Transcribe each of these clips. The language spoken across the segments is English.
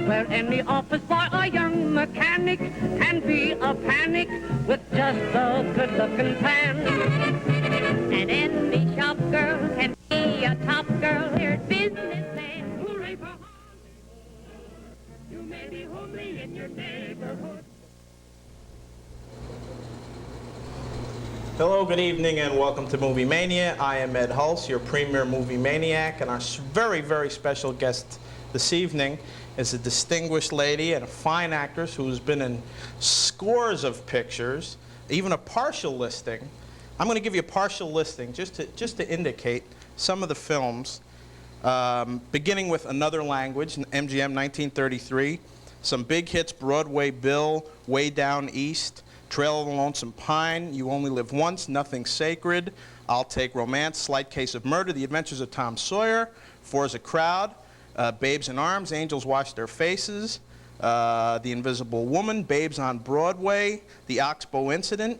where any office boy or young mechanic can be a panic with just a good-looking pan. And any shop girl can be a top girl here at Businessland. Hooray for Hollywood! You may be homely in your neighborhood. Hello, good evening, and welcome to Movie Mania. I am Ed Hulse, your premier movie maniac, and our very, very special guest this evening is a distinguished lady and a fine actress who's been in scores of pictures, even a partial listing. I'm going to give you a partial listing just to indicate some of the films, beginning with Another Language, MGM 1933, some big hits, Broadway Bill, Way Down East, Trail of the Lonesome Pine, You Only Live Once, Nothing Sacred, I'll Take Romance, Slight Case of Murder, The Adventures of Tom Sawyer, Four's a Crowd, Babes in Arms, Angels Wash Their Faces, The Invisible Woman, Babes on Broadway, The Oxbow Incident,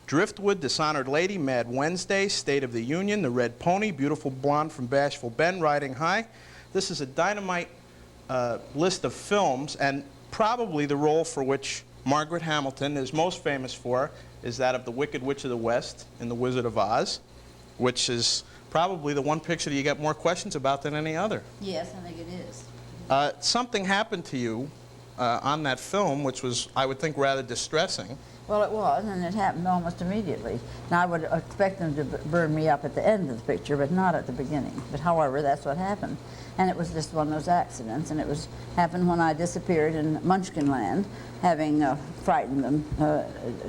Driftwood, Dishonored Lady, Mad Wednesday, State of the Union, The Red Pony, Beautiful Blonde from Bashful Ben, Riding High. This is a dynamite list of films, and probably the role for which Margaret Hamilton is most famous for is that of the Wicked Witch of the West in The Wizard of Oz, which is probably the one picture that you get more questions about than any other. Yes, I think it is. Something happened to you on that film, which was, I would think, rather distressing. Well, it was, and it happened almost immediately. Now, I would expect them to burn me up at the end of the picture, but not at the beginning. But however, that's what happened. And it was just one of those accidents, and it happened when I disappeared in Munchkin Land, having frightened them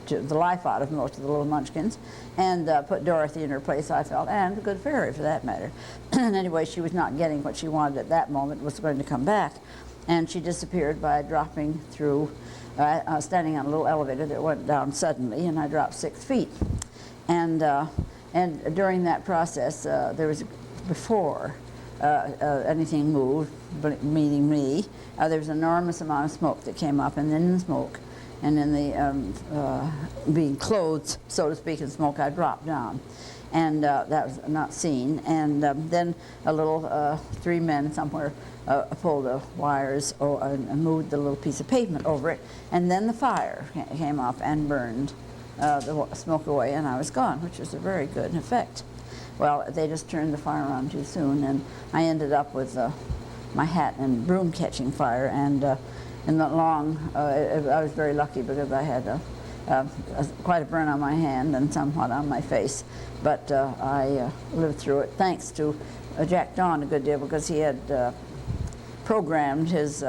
to the life out of most of the little munchkins, and put Dorothy in her place, I felt, and the Good Fairy, for that matter. And anyway, she was not getting what she wanted at that moment, was going to come back. And she disappeared by dropping through, standing on a little elevator that went down suddenly, and I dropped 6 feet. And during that process, there was, before anything moved, meaning me, there was an enormous amount of smoke that came up, and then in the smoke, and in the being clothed, so to speak, in smoke, I dropped down. And that was not seen. And then a little 3 men somewhere pulled the wires and moved the little piece of pavement over it. And then the fire came up and burned the smoke away, and I was gone, which was a very good effect. Well, they just turned the fire on too soon, and I ended up with my hat and broom catching fire. And in the long, I was very lucky because I had quite a burn on my hand and somewhat on my face. But I lived through it, thanks to Jack Dawn a good deal, because he had programmed his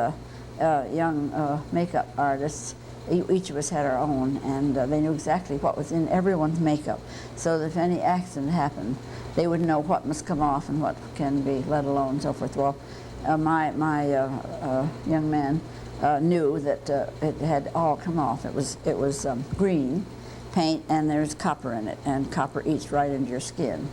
young makeup artists. Each of us had our own, and they knew exactly what was in everyone's makeup, so that if any accident happened, they would know what must come off and what can be let alone, and so forth. Well, my young man knew that it had all come off. It was green paint, and there's copper in it, and copper eats right into your skin,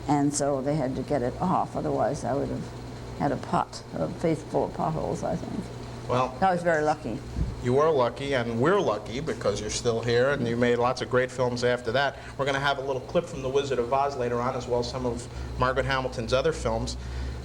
and so they had to get it off. Otherwise, I would have had a face full of potholes, I think. Well, I was very lucky. You were lucky, and we're lucky because you're still here, and you made lots of great films after that. We're going to have a little clip from The Wizard of Oz later on, as well as some of Margaret Hamilton's other films.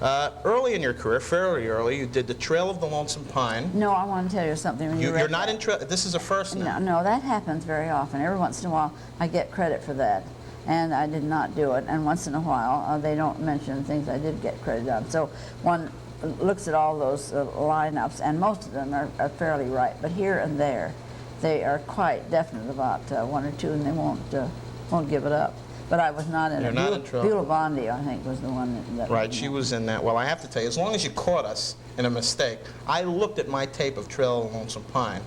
Early in your career, fairly early, you did The Trail of the Lonesome Pine. No, I want to tell you something. When You're not interested. This is a first now. No, that happens very often. Every once in a while, I get credit for that, and I did not do it. And once in a while, they don't mention things I did get credit on. So one looks at all those lineups, and most of them are fairly right. But here and there, they are quite definite about one or two, and they won't give it up. But I was not in it. Beulah Bondi, I think, was the one that right, she was in that. Well, I have to tell you, as long as you caught us in a mistake, I looked at my tape of Trail of the Lonesome Pine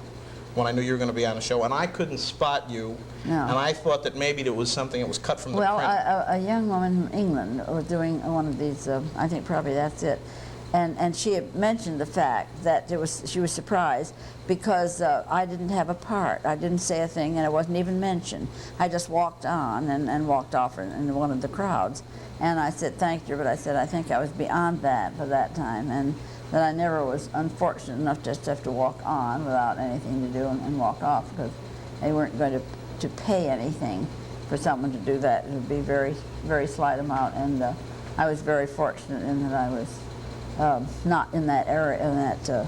when I knew you were going to be on the show, and I couldn't spot you. No. And I thought that maybe it was something that was cut from the print. Well, a young woman from England was doing one of these, I think probably that's it. And she had mentioned the fact that she was surprised because I didn't have a part. I didn't say a thing, and it wasn't even mentioned. I just walked on and walked off in one of the crowds. And I said, thank you, but I said, I think I was beyond that for that time, and that I never was unfortunate enough just to have to walk on without anything to do and walk off, because they weren't going to pay anything for someone to do that. It would be very, very slight amount, and I was very fortunate in that I was not in that area, in that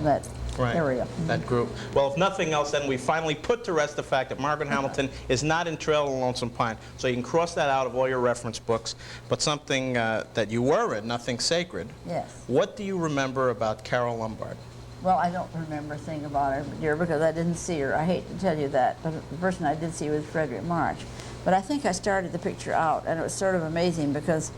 that Right. area. That group. Well, if nothing else, then we finally put to rest the fact that Margaret Hamilton is not in Trail of Lonesome Pine. So you can cross that out of all your reference books. But something that you were in, Nothing Sacred. Yes. What do you remember about Carole Lombard? Well, I don't remember a thing about her, dear, because I didn't see her. I hate to tell you that, but the person I did see was Frederick March. But I think I started the picture out, and it was sort of amazing because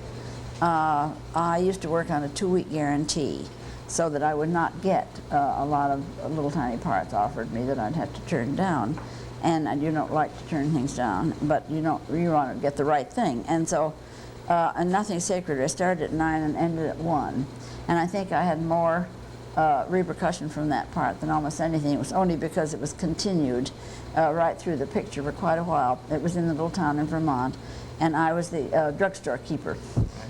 I used to work on a 2-week guarantee, so that I would not get a lot of little tiny parts offered me that I'd have to turn down. And you don't like to turn things down, but you want to get the right thing. And so, and Nothing Sacred, I started at 9 and ended at 1. And I think I had more repercussion from that part than almost anything. It was only because it was continued right through the picture for quite a while. It was in the little town in Vermont, and I was the drugstore keeper.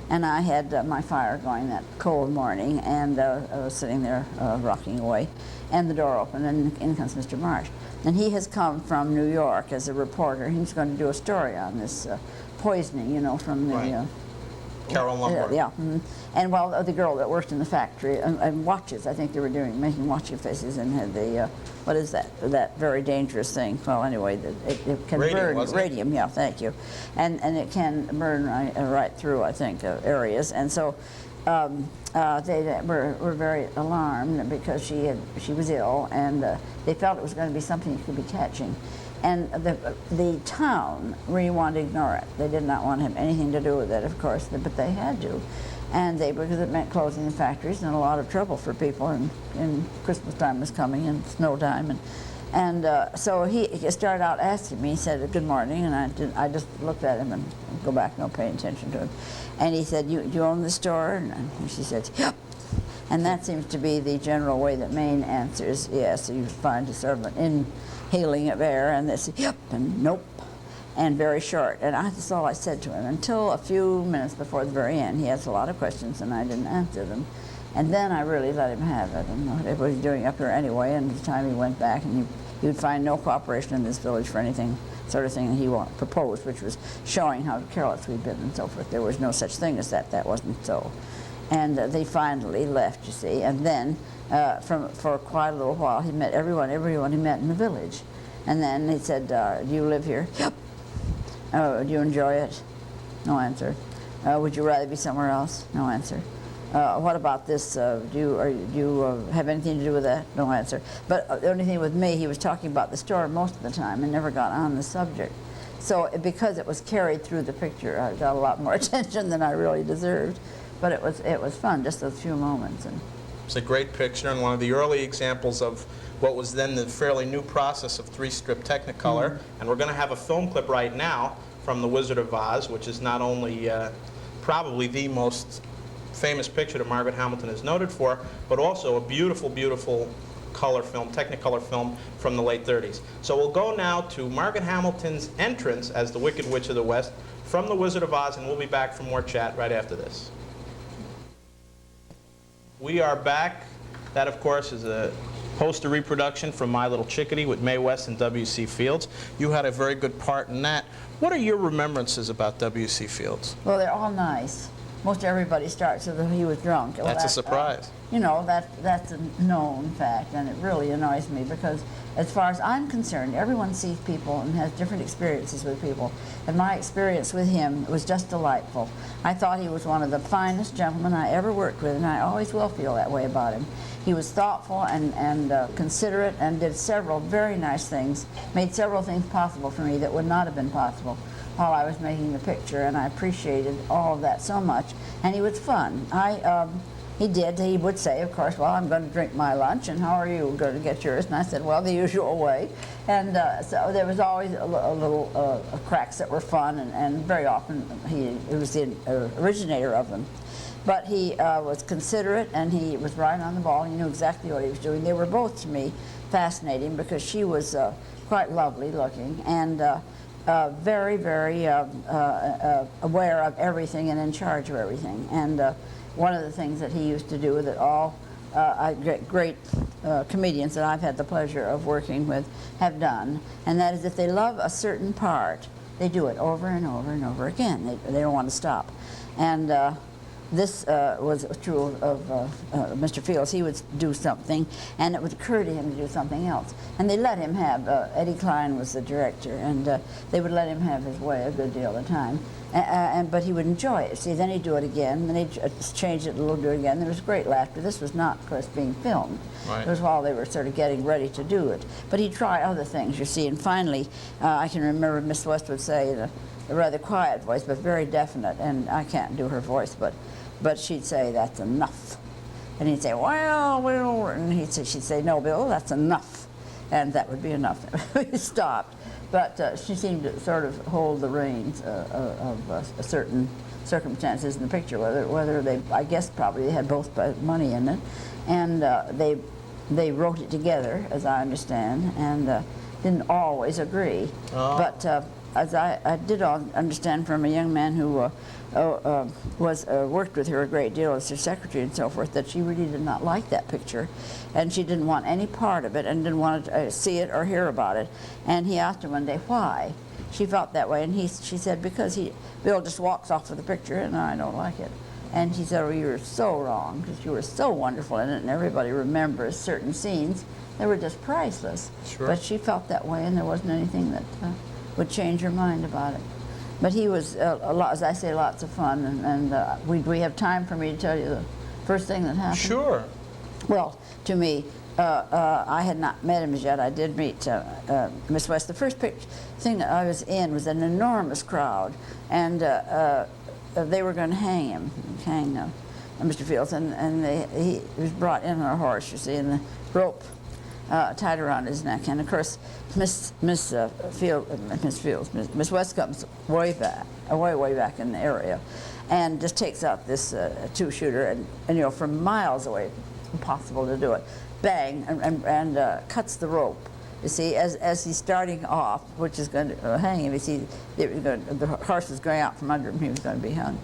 And I had my fire going that cold morning, and I was sitting there rocking away, and the door opened, and in comes Mr. Marsh. And he has come from New York as a reporter. He's going to do a story on this poisoning, you know, from the... Right. Carole Lombard. Yeah. And well, the girl that worked in the factory, and watches, I think they were making watching faces, and had the, what is that? That very dangerous thing. Well, anyway, it can burn. Radium, yeah, thank you. And it can burn right through, I think, areas. And so they were very alarmed because she was ill, and they felt it was going to be something you could be catching. And the town really wanted to ignore it. They did not want to have anything to do with it, of course, but they had to. And because it meant closing the factories and a lot of trouble for people, and Christmas time was coming and snow time. So he started out asking me, he said, "Good morning," and I just looked at him and go back, no paying attention to him. And he said, "You own the store?" And she said, "Yep." And that seems to be the general way that Maine answers yes. So you find a sort of an inhaling of air, and they say, "Yep," and "Nope," and very short. And that's all I said to him until a few minutes before the very end. He asked a lot of questions, and I didn't answer them. And then I really let him have it, and what he was doing up here anyway. And the time he went back, and he would find no cooperation in this village for anything, sort of thing that he proposed, which was showing how careless we'd been and so forth. There was no such thing as that. That wasn't so. And they finally left, you see. And then, for quite a little while, he met everyone he met in the village. And then he said, "Do you live here?" "Yep." "Oh, do you enjoy it?" No answer. "Would you rather be somewhere else?" No answer. "What about this? Do you have anything to do with that?" No answer. But the only thing with me, he was talking about the store most of the time and never got on the subject. So because it was carried through the picture, I got a lot more attention than I really deserved. But it was fun, just those few moments. And it's a great picture, and one of the early examples of what was then the fairly new process of 3-strip Technicolor. And we're going to have a film clip right now from The Wizard of Oz, which is not only probably the most famous picture that Margaret Hamilton is noted for, but also a beautiful, beautiful color film, Technicolor film from the late 30s. So we'll go now to Margaret Hamilton's entrance as the Wicked Witch of the West from The Wizard of Oz, and we'll be back for more chat right after this. We are back. That, of course, is a poster reproduction from My Little Chickadee with Mae West and W.C. Fields. You had a very good part in that. What are your remembrances about W.C. Fields? Well, they're all nice. Most everybody starts with he was drunk. Well, that's a surprise. You know, that's a known fact, and it really annoys me because as far as I'm concerned, everyone sees people and has different experiences with people. And my experience with him was just delightful. I thought he was one of the finest gentlemen I ever worked with, and I always will feel that way about him. He was thoughtful and considerate, and did several very nice things, made several things possible for me that would not have been possible while I was making the picture, and I appreciated all of that so much. And he was fun. He would say, of course, "Well, I'm going to drink my lunch, and how are you going to get yours?" And I said, "Well, the usual way." And so there was always a little cracks that were fun, and very often he was the originator of them. But he was considerate, and he was right on the ball. He knew exactly what he was doing. They were both, to me, fascinating because she was quite lovely looking and very, very aware of everything and in charge of everything. And one of the things that he used to do that all great comedians that I've had the pleasure of working with have done, and that is if they love a certain part, they do it over and over and over again. They don't want to stop. And this was true of Mr. Fields. He would do something, and it would occur to him to do something else. And they let him have, Eddie Klein was the director, and they would let him have his way a good deal of the time. But he would enjoy it. See, then he'd do it again, then he'd change it a little, do it again. There was great laughter. This was not, of course, being filmed. Right. It was while they were sort of getting ready to do it. But he'd try other things, you see. And finally, I can remember Miss West would say, in a rather quiet voice, but very definite, and I can't do her voice, but she'd say, "That's enough." And he'd say, "Well, and she'd say, "No, Bill, that's enough." And that would be enough. He stopped. But she seemed to sort of hold the reins of certain circumstances in the picture, whether they, I guess probably they had both money in it, and they wrote it together, as I understand, and didn't always agree. Oh. But as I did understand from a young man who worked with her a great deal as her secretary and so forth, that she really did not like that picture, and she didn't want any part of it and didn't want to see it or hear about it. And he asked her one day why she felt that way, and she said, because Bill just walks off with the picture and I don't like it. And he said, "Oh, you were so wrong, because you were so wonderful in it, and everybody remembers certain scenes that were just priceless." Sure. But she felt that way, and there wasn't anything that would change her mind about it. But he was, as I say, lots of fun, and we have time for me to tell you the first thing that happened? Sure. Well, to me, I had not met him as yet. I did meet Miss West. The first thing that I was in was an enormous crowd, and they were going to hang Mr. Fields, and he was brought in on a horse, you see, and the rope tied around his neck. And of course, Miss West comes way back, way back in the area, and just takes out this two-shooter, and you know, from miles away, impossible to do it, bang, and cuts the rope. You see, as he's starting off, which is going to hang him, you see, the horse was going out from under him, he was going to be hung.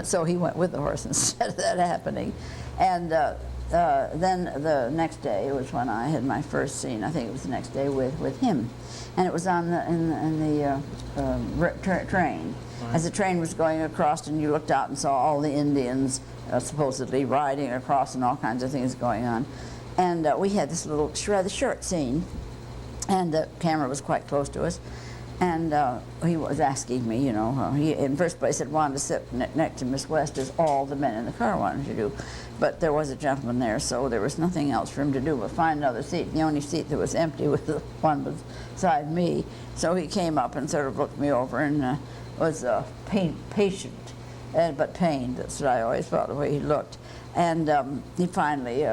So he went with the horse instead of that happening. And then the next day was when I had my first scene. I think it was the next day with him, and it was on in the train. Right. As the train was going across, and you looked out and saw all the Indians supposedly riding across, and all kinds of things going on. And we had this little rather short scene, and the camera was quite close to us. And he was asking me, you know, he in first place had wanted to sit next to Miss West, as all the men in the car wanted to do. But there was a gentleman there, so there was nothing else for him to do but find another seat. And the only seat that was empty was the one beside me. So he came up and sort of looked me over and was patient, but pained. That's what I always felt, the way he looked. And he finally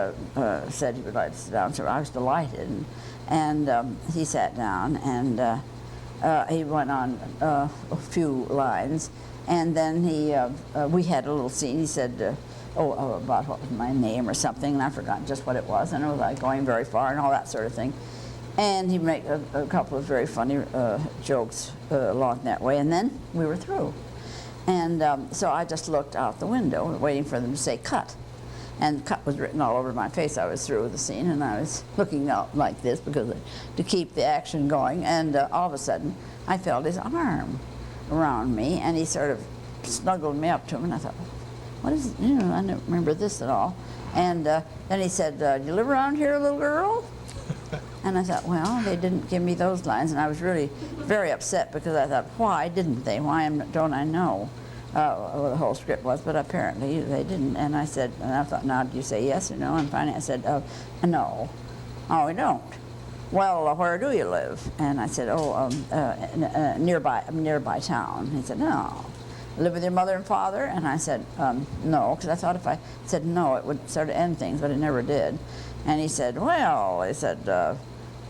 said he would like to sit down, so I was delighted. And he sat down, and he went on a few lines, and then we had a little scene. He said, about what was my name or something, and I forgot just what it was, and it was like going very far and all that sort of thing. And he'd make a couple of very funny jokes along that way, and then we were through. And so I just looked out the window, waiting for them to say cut. And cut was written all over my face. I was through with the scene, and I was looking out like this because to keep the action going. And all of a sudden, I felt his arm around me, and he sort of snuggled me up to him. And I thought, what is it? You know, I don't remember this at all. And then he said, "Do you live around here, little girl?" And I thought, well, they didn't give me those lines, and I was really very upset because I thought, why didn't they? Why don't I know what the whole script was? But apparently they didn't. And I said, and I thought, now do you say yes or no? And finally I said, no. Oh, we don't. Well, where do you live? And I said, nearby town. He said, no. Live with your mother and father? And I said, no, because I thought if I said no, it would sort of end things, but it never did. And he said, well,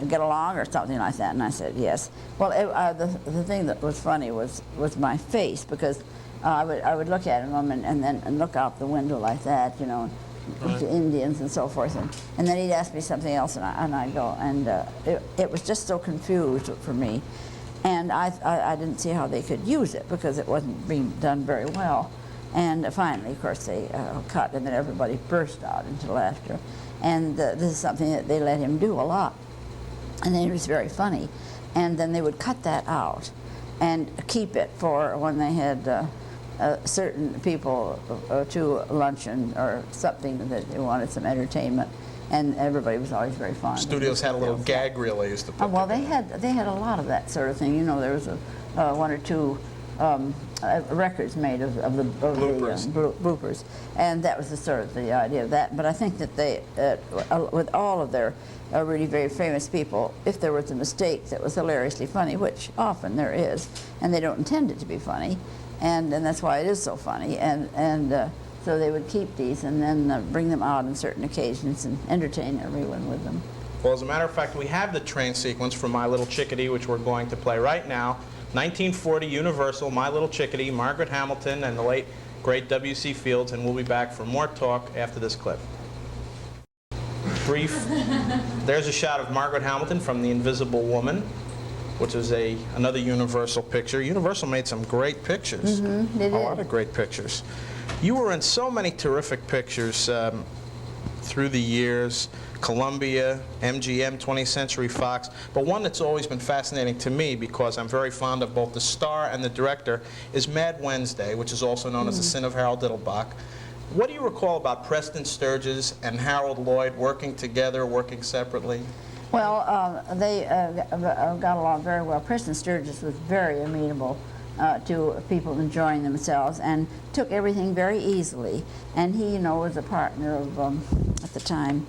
get along or something like that. And I said, yes. Well, the thing that was funny was my face, because I would look at him and then look out the window like that, you know, right, to Indians and so forth. And then he'd ask me something else, and I'd go. And it was just so confused for me. And I didn't see how they could use it because it wasn't being done very well. And finally, of course, they cut, and then everybody burst out into laughter. And this is something that they let him do a lot. And then it was very funny. And then they would cut that out and keep it for when they had certain people to luncheon or something that they wanted some entertainment, and everybody was always very fond. Studios had a little gag reel they used to put well, together. they had a lot of that sort of thing. You know, there was one or two records made of the Bloopers. bloopers, and that was the sort of the idea of that. But I think that they, with all of their really very famous people, if there was a mistake that was hilariously funny, which often there is, and they don't intend it to be funny, and that's why it is so funny, and so they would keep these and then bring them out on certain occasions and entertain everyone with them. Well, as a matter of fact, we have the train sequence from My Little Chickadee, which we're going to play right now. 1940 Universal, My Little Chickadee, Margaret Hamilton, and the late, great W.C. Fields, and we'll be back for more talk after this clip. Brief. There's a shot of Margaret Hamilton from The Invisible Woman, which is another Universal picture. Universal made some great pictures. Mm-hmm, they did. A lot of great pictures. You were in so many terrific pictures through the years. Columbia, MGM, 20th Century Fox, but one that's always been fascinating to me because I'm very fond of both the star and the director is Mad Wednesday, which is also known as The Sin of Harold Diddlebach. What do you recall about Preston Sturges and Harold Lloyd working together, working separately? Well, they got along very well. Preston Sturges was very amenable to people enjoying themselves and took everything very easily. And he, you know, was a partner of, at the time,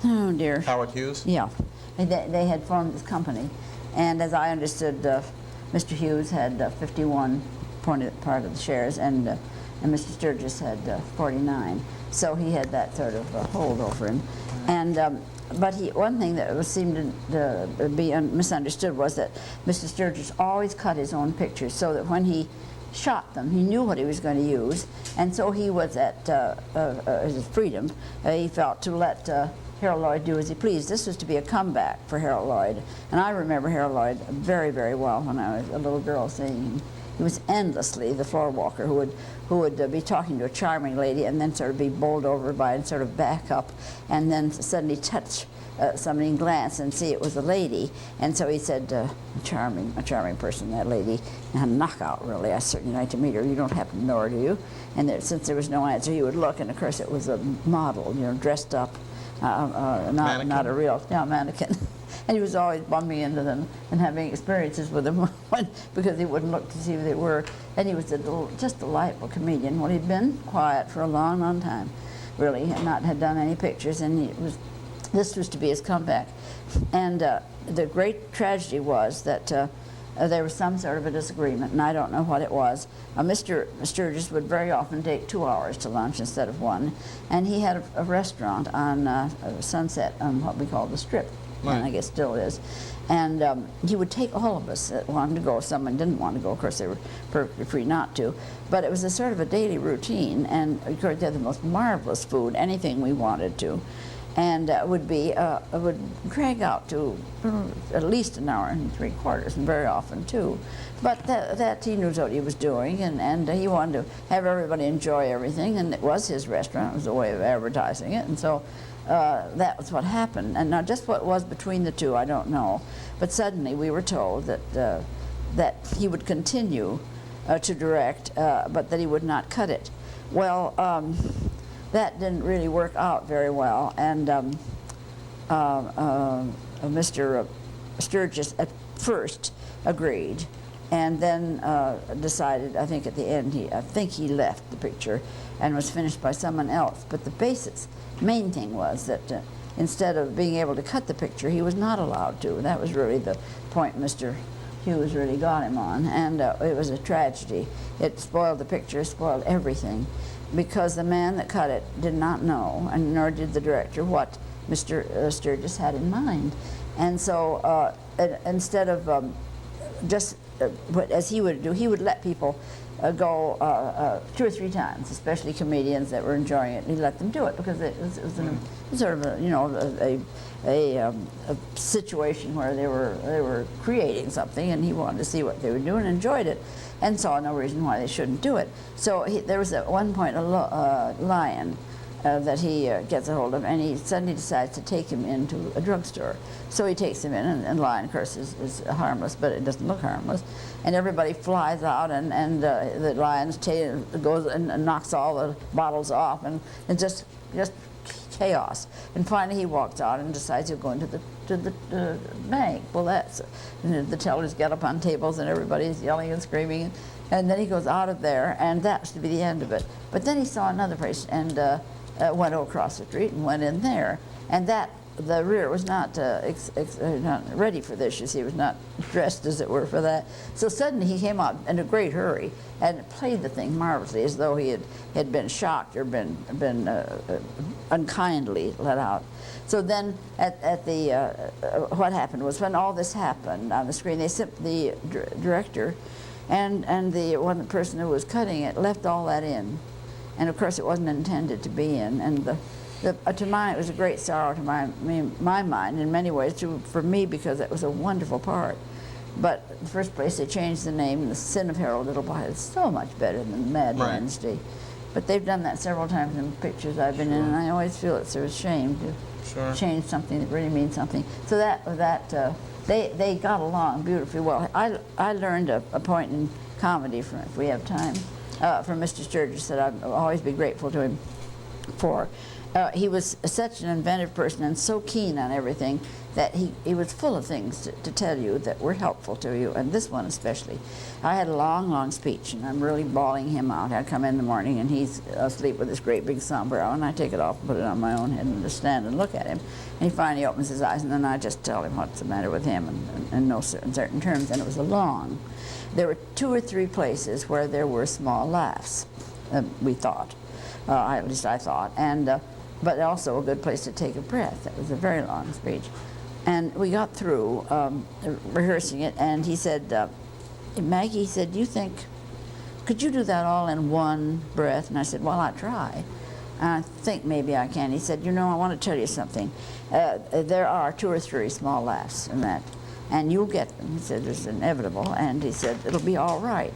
oh dear. Howard Hughes? Yeah. They had formed this company. And as I understood, Mr. Hughes had 51 part of the shares, and Mr. Sturges had 49. So he had that sort of hold over him. And but one thing that seemed to be misunderstood was that Mr. Sturges always cut his own pictures, so that when he shot them, he knew what he was going to use, and so he was at his freedom. He felt to let Harold Lloyd do as he pleased. This was to be a comeback for Harold Lloyd, and I remember Harold Lloyd very, very well when I was a little girl seeing him. He was endlessly the floor walker who would be talking to a charming lady and then sort of be bowled over by and sort of back up and then suddenly touch somebody and glance and see it was a lady. And so he said, a charming person, that lady, a knockout really. I certainly like to meet her. You don't happen to know her, do you? And since there was no answer, he would look, and of course it was a model, you know, dressed up, not a real mannequin. And he was always bumping into them and having experiences with them because he wouldn't look to see who they were. And he was just a delightful comedian. Well, he'd been quiet for a long, long time, really, and had done any pictures. And this was to be his comeback. And the great tragedy was that there was some sort of a disagreement, and I don't know what it was. Mr. Sturges would very often take 2 hours to lunch instead of 1, and he had a restaurant on Sunset on what we call the Strip. Right. And I guess still is. And he would take all of us that wanted to go. Someone didn't want to go. Of course, they were perfectly free not to. But it was a sort of a daily routine. And of course, they had the most marvelous food, anything we wanted to. And would drag out to at least an hour and 3/4, and very often 2. But that he knew what he was doing, and he wanted to have everybody enjoy everything. And it was his restaurant. It was a way of advertising it. And so that was what happened. And now just what was between the two, I don't know. But suddenly we were told that he would continue to direct, but that he would not cut it. Well, that didn't really work out very well. And Mr. Sturges at first agreed, and then decided, I think at the end, he left the picture and was finished by someone else. But the main thing was that instead of being able to cut the picture, he was not allowed to. That was really the point Mr. Hughes really got him on, and it was a tragedy. It spoiled the picture, spoiled everything, because the man that cut it did not know, and nor did the director, what Mr. Sturges had in mind. And so instead of as he would do, he would let people go 2 or 3 times, especially comedians that were enjoying it. He let them do it because it was sort of a situation where they were creating something, and he wanted to see what they were doing and enjoyed it, and saw no reason why they shouldn't do it. So there was at one point a lion that he gets a hold of, and he suddenly decides to take him into a drugstore. So he takes him in, and Lion, of course, is harmless, but it doesn't look harmless. And everybody flies out, and the Lion's tail goes and knocks all the bottles off, and it's just chaos. And finally he walks out and decides he'll go into the bank. Well, that's, the tellers get up on tables, and everybody's yelling and screaming. And then he goes out of there, and that's to be the end of it. But then he saw another place, and went across the street and went in there. And that, the rear was not, not ready for this, you see. He was not dressed, as it were, for that. So suddenly he came out in a great hurry and played the thing marvelously, as though he had been shocked or been unkindly let out. So then at the, what happened was, when all this happened on the screen, they sent the director and the person who was cutting it left all that in. And of course it wasn't intended to be in. And to mine, it was a great sorrow to my mind in many ways, for me, because it was a wonderful part. But in the first place, they changed the name. The Sin of Harold Littleby is so much better than Mad Wednesday. But they've done that several times in pictures I've been in, and I always feel it's a shame to change something that really means something. So they got along beautifully well. I learned a point in comedy, if we have time, from Mr. Sturges that I'll always be grateful to him for. He was such an inventive person and so keen on everything that he was full of things to tell you that were helpful to you, and this one especially. I had a long, long speech, and I'm really bawling him out. I'd come in the morning, and he's asleep with this great big sombrero, and I take it off and put it on my own head and just stand and look at him. And he finally opens his eyes, and then I just tell him what's the matter with him in no certain terms, and it was long. There were 2 or 3 places where there were small laughs, we thought. At least I thought. And but also a good place to take a breath. It was a very long speech. And we got through rehearsing it, and he said, Maggie, he said, could you do that all in one breath? And I said, well, I'll try. And I think maybe I can. He said, you know, I want to tell you something. There are 2 or 3 small laughs in that, and you'll get them. He said, it's inevitable, and he said, it'll be all right.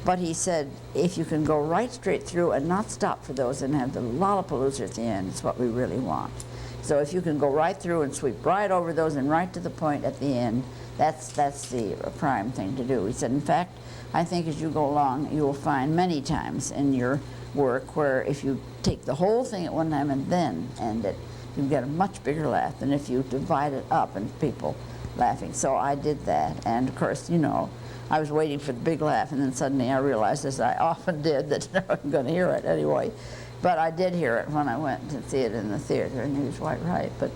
But he said, if you can go right straight through and not stop for those and have the lollapalooza at the end, it's what we really want. So if you can go right through and sweep right over those and right to the point at the end, that's the prime thing to do. He said, in fact, I think as you go along, you will find many times in your work where if you take the whole thing at one time and then end it, you get a much bigger laugh than if you divide it up and people laughing. So I did that, and of course, you know, I was waiting for the big laugh, and then suddenly I realized, as I often did, that I wasn't going to hear it anyway. But I did hear it when I went to see it in the theater, and he was quite right. But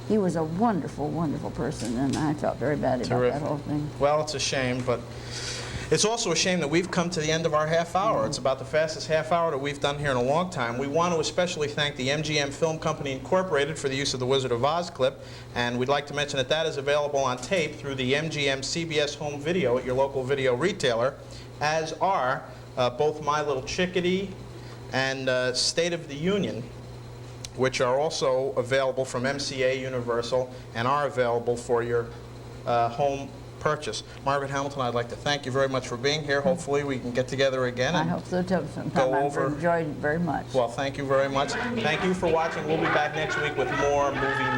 he was a wonderful, wonderful person, and I felt very badly about that whole thing. Well, it's a shame, but it's also a shame that we've come to the end of our half hour. It's about the fastest half hour that we've done here in a long time. We want to especially thank the MGM Film Company Incorporated for the use of the Wizard of Oz clip, and we'd like to mention that that is available on tape through the MGM CBS Home Video at your local video retailer, as are both My Little Chickadee and State of the Union, which are also available from MCA Universal and are available for your home purchase. Margaret Hamilton, I'd like to thank you very much for being here. Hopefully we can get together again. I hope so too sometime. I've enjoyed it very much. Well, thank you very much. Thank you for watching. We'll be back next week with more Movie